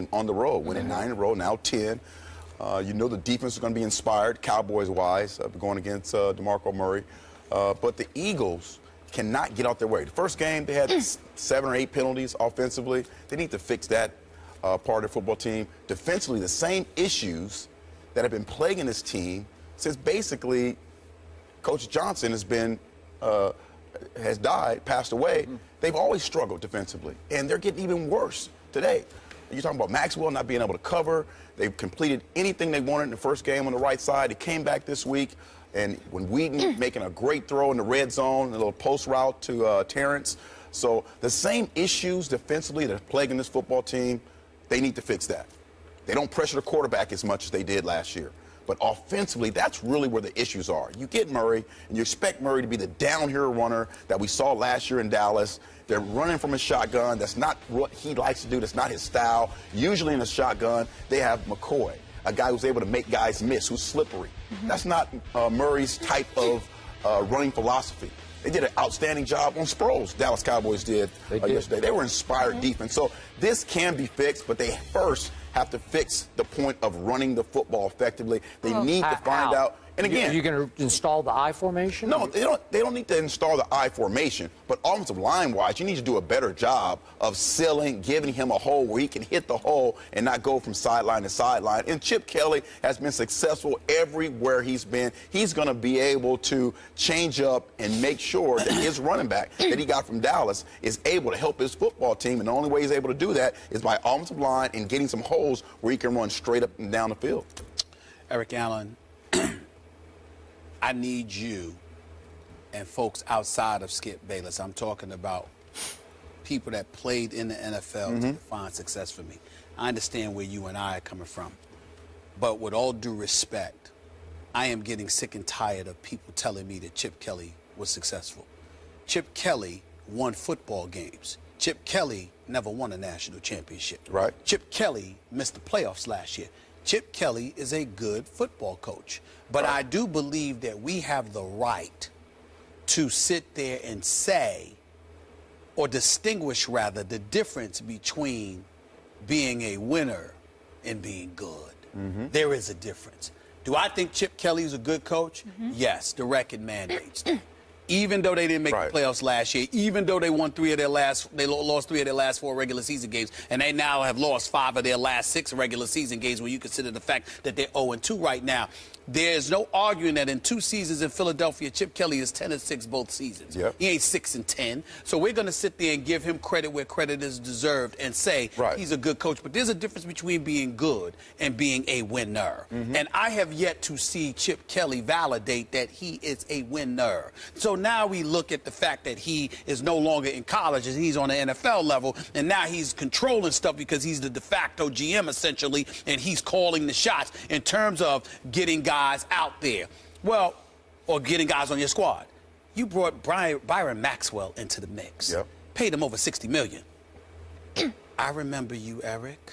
team on the road, winning 9 in a row, now 10. You know the defense is going to be inspired, Cowboys-wise, going against DeMarco Murray. But the Eagles cannot get out their way. The first game, they had 7 or 8 penalties offensively. They need to fix that part of the football team. Defensively, the same issues that have been plaguing this team since basically Coach Johnson has died, passed away. They've always struggled defensively, and they're getting even worse today. You're talking about Maxwell not being able to cover. They've completed anything they wanted in the first game on the right side. He came back this week, and when Wheaton making a great throw in the red zone, a little post route to Terrence. So the same issues defensively that are plaguing this football team, they need to fix that. They don't pressure the quarterback as much as they did last year. But offensively, that's really where the issues are. You get Murray, and you expect Murray to be the downhill runner that we saw last year in Dallas. They're running from a shotgun. That's not what he likes to do. That's not his style. Usually in a shotgun, they have McCoy, a guy who's able to make guys miss, who's slippery. That's not Murray's type of running philosophy. They did an outstanding job on Sproles, Dallas Cowboys did yesterday. They were inspired defense. So this can be fixed, but they first have to fix the point of running the football effectively. They need to find out. And again, are you going to install the I formation? No, they don't need to install the I formation. But offensive line-wise, you need to do a better job of sealing, giving him a hole where he can hit the hole and not go from sideline to sideline. And Chip Kelly has been successful everywhere he's been. He's going to be able to change up and make sure that his running back that he got from Dallas is able to help his football team. And the only way he's able to do that is by offensive line and getting some holes where he can run straight up and down the field. Eric Allen, I need you and folks outside of Skip Bayless. I'm talking about people that played in the NFL to define success for me. I understand where you and I are coming from. But with all due respect, I am getting sick and tired of people telling me that Chip Kelly was successful. Chip Kelly won football games. Chip Kelly never won a national championship. Right. Chip Kelly missed the playoffs last year. Chip Kelly is a good football coach. But I do believe that we have the right to sit there and say, or distinguish rather, the difference between being a winner and being good. There is a difference. Do I think Chip Kelly is a good coach? Yes, the record mandates that. Even though they didn't make the playoffs last year, even though they lost 3 of their last 4 regular season games, and they now have lost 5 of their last 6 regular season games when you consider the fact that they're 0-2 right now. There's no arguing that in 2 seasons in Philadelphia, Chip Kelly is 10-6 both seasons. He ain't 6-10. So we're going to sit there and give him credit where credit is deserved and say he's a good coach. But there's a difference between being good and being a winner. And I have yet to see Chip Kelly validate that he is a winner. So now we look at the fact that he is no longer in college and he's on the NFL level, and now he's controlling stuff because he's the de facto GM essentially, and he's calling the shots in terms of getting guys out there. Well, or getting guys on your squad. You brought Byron Maxwell into the mix. Paid him over $60 million. I remember you, Eric.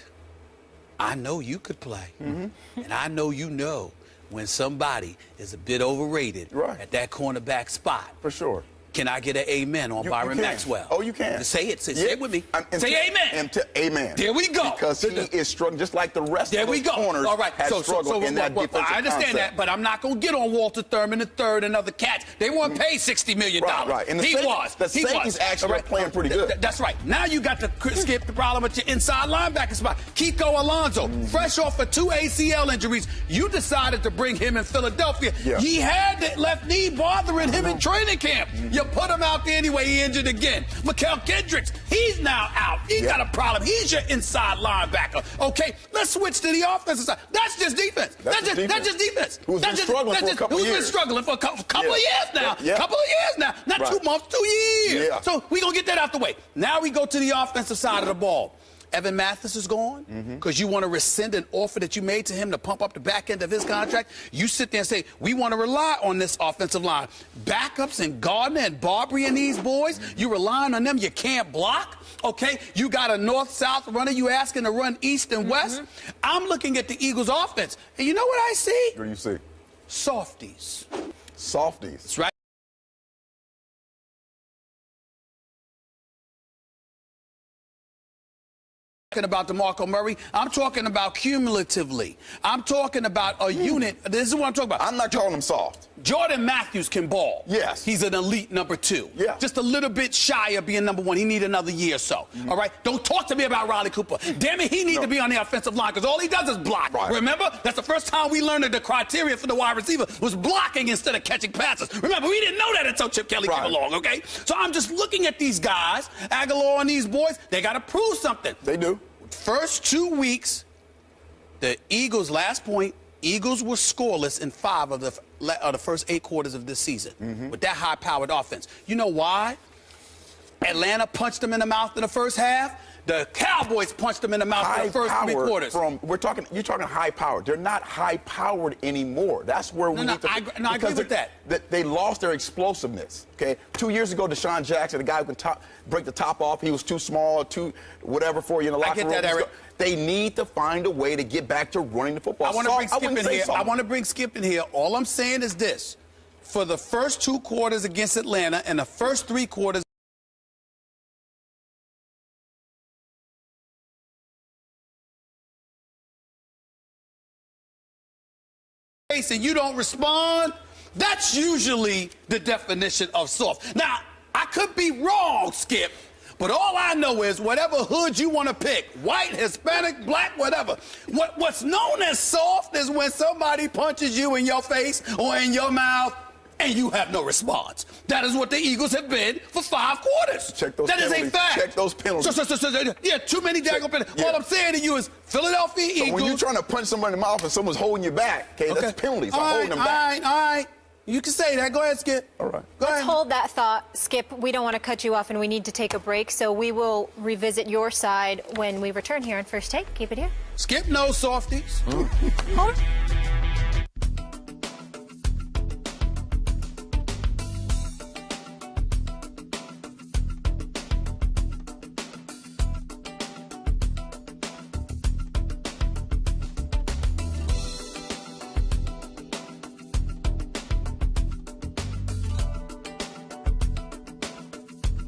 I know you could play. And I know you know when somebody is a bit overrated at that cornerback spot. For sure. Can I get an amen on Byron Maxwell? Oh, you can. Say it. Say it with me. Say amen. Amen. There we go. Because he is struggling just like the rest of the corners have struggled in that defensive I understand that, but I'm not going to get on Walter Thurman III and other cats. They weren't paid $60 million. And the safety's actually playing pretty good. That's right. Now you got to skip the problem with your inside linebacker spot. Kiko Alonso, fresh off of 2 ACL injuries, you decided to bring him in Philadelphia. He had that left knee bothering him in training camp. You put him out there anyway, he injured again. Mikael Kendricks, he's now out. He got a problem. He's your inside linebacker. Okay, let's switch to the offensive side. That's just defense. That's just defense. Who's been struggling for a couple years. Who's been struggling for a couple of years now. Couple of years now. Not 2 months, 2 years. So we're going to get that out the way. Now we go to the offensive side of the ball. Evan Mathis is gone because you want to rescind an offer that you made to him to pump up the back end of his contract. You sit there and say, we want to rely on this offensive line. Backups and Gardner and Barbary and these boys, you relying on them. You can't block. Okay, you got a north-south runner. You asking to run east and west. I'm looking at the Eagles' offense, and you know what I see? What do you see? Softies. Softies. That's right. About DeMarco Murray, I'm talking about cumulatively. I'm talking about a unit. This is what I'm talking about. I'm not calling him soft. Jordan Matthews can ball. Yes. He's an elite number 2. Yeah. Just a little bit shy of being number 1. He need another year or so. All right? Don't talk to me about Riley Cooper. Damn it, he need to be on the offensive line because all he does is block. Right. Remember? That's the first time we learned that the criteria for the wide receiver was blocking instead of catching passes. Remember, we didn't know that until Chip Kelly came along, okay? So I'm just looking at these guys, Aguilar and these boys, they got to prove something. They do. First 2 weeks, the Eagles, last point, Eagles were scoreless in 5 of the first 8 quarters of this season with that high-powered offense. You know why? Atlanta punched them in the mouth in the first half. The Cowboys punched them in the mouth in the first 3 quarters. You're talking high powered. They're not high powered anymore. That's where we need to. I agree with that. They lost their explosiveness. Okay, 2 years ago, Deshaun Jackson, the guy who can break the top off, he was too small, too whatever for you in the locker room. I get that, Eric. They need to find a way to get back to running the football. I want to bring Skip in here. I want to bring Skip in here. All I'm saying is this: for the first 2 quarters against Atlanta and the first 3 quarters. And you don't respond, that's usually the definition of soft. Now, I could be wrong, Skip, but all I know is whatever hood you want to pick, white, Hispanic, black, whatever, what's known as soft is when somebody punches you in your face or in your mouth and you have no response. That is what the Eagles have been for 5 quarters. Check those that penalties. Is a fact. Check those penalties. Yeah, too many daggone penalties. Yeah. All I'm saying to you is Philadelphia Eagles. When you're trying to punch somebody in the mouth and someone's holding you back, okay, that's penalties. I'm holding them back. All right. You can say that. Go ahead, Skip. All right. Let's hold that thought, Skip. We don't want to cut you off, and we need to take a break, so we will revisit your side when we return here on First Take. Keep it here. Skip knows softies. Hold on.